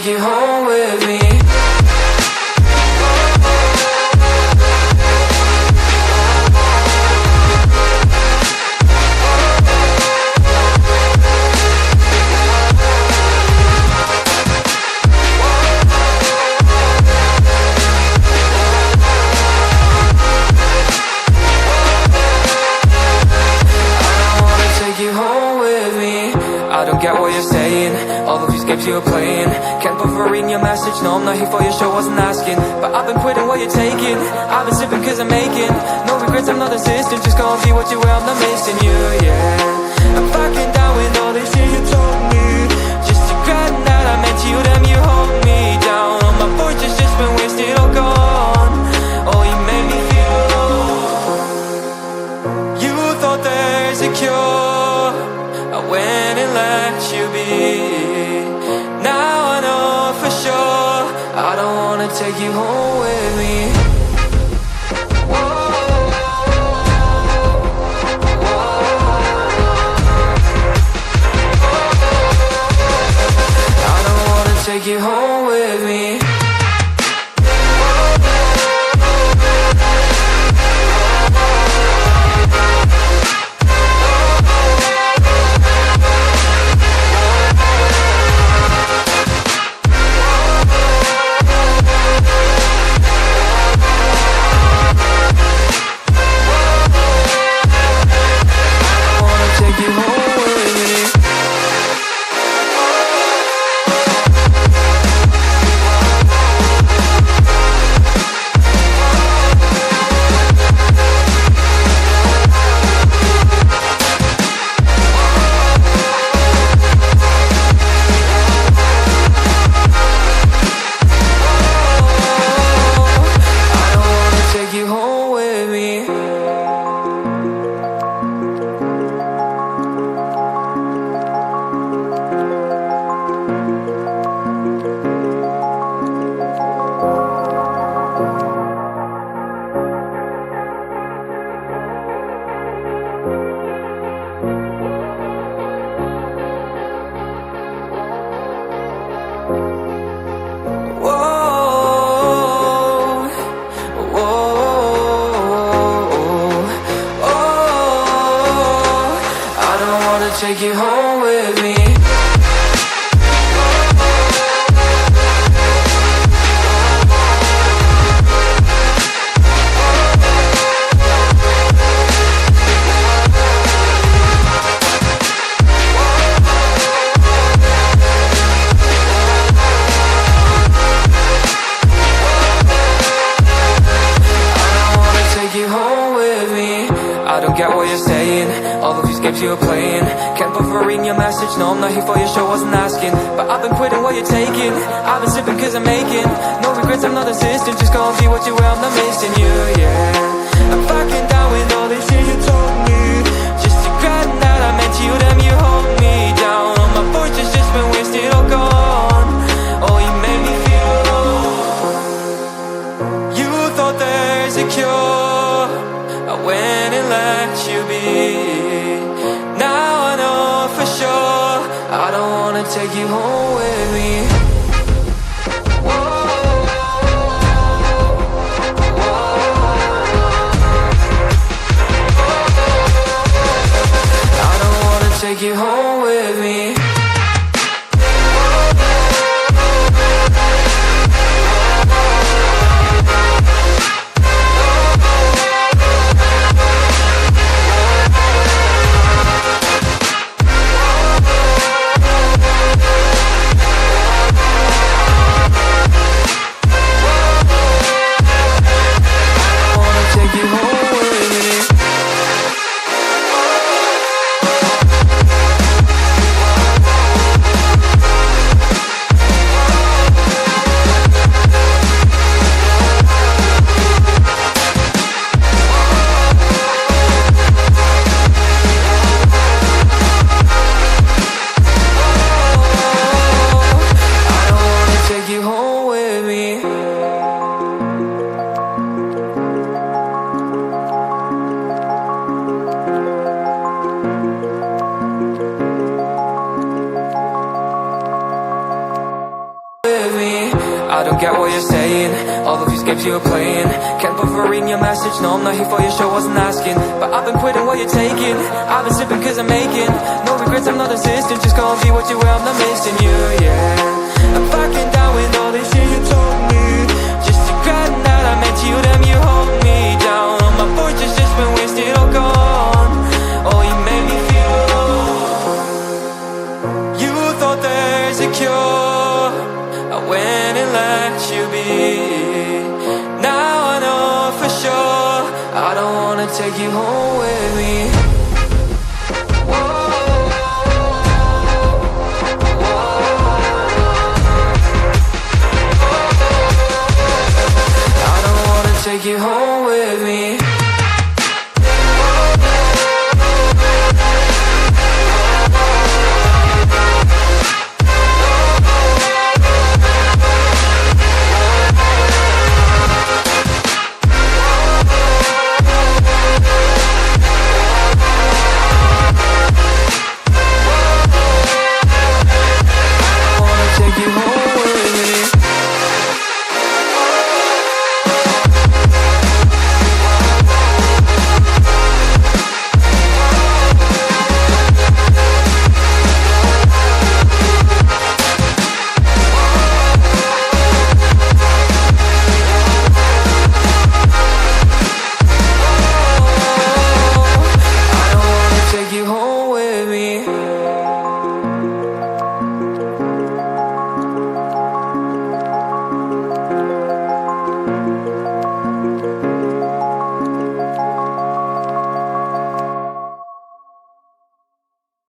take you home with me. Get what you're saying, all of these games you're playing. Can't bother reading your message, no I'm not here for your show, wasn't asking. But I've been quitting what you're taking, I've been sipping cause I'm making no regrets, I'm not insistent, just go and be what you were, I'm not missing you, yeah. I'm fucking down with all this shit you told me, just regretting that I meant you, damn you hold me down. All my fortune's just been wasted, all gone. Oh, you made me feel low. You thought there's a cure, I went and let you be. Now I know for sure I don't wanna take you home with me. I don't wanna take you home with me. Take you home with me. I don't get what you're saying, all of these games you're playing. Can't bother reading your message, no I'm not here for your show, wasn't asking. But I've been quitting what you're taking, I've been sipping cause I'm making no regrets, I'm not insistent, just go and be what you were, I'm not missing you, yeah. I'm fucking down with all this shit you told me, just regretting that I meant you, damn you hold me down. All my fortune's just been wasted, all gone. Oh, you made me feel low. You thought there's a cure, I went and let you be. Now I know for sure I don't wanna take you home with me. I don't wanna take you home with me. get what you're saying. All of these games you're playing. Can't bother reading your message. No, I'm not here for your show, wasn't asking. But I've been quitting what you're taking. I've been sipping cause I'm making no regrets, I'm not insistent. Just go and be what you were, I'm not missing you, yeah. I'm backing down with all this shit you told me. Just regretting that I met you, damn you hold me down. All my fortune's just been wasted, all gone. Oh, you made me feel alone. You thought there's a cure, I went and let you be. Now I know for sure I don't wanna take you home with me. I don't wanna take you home with me.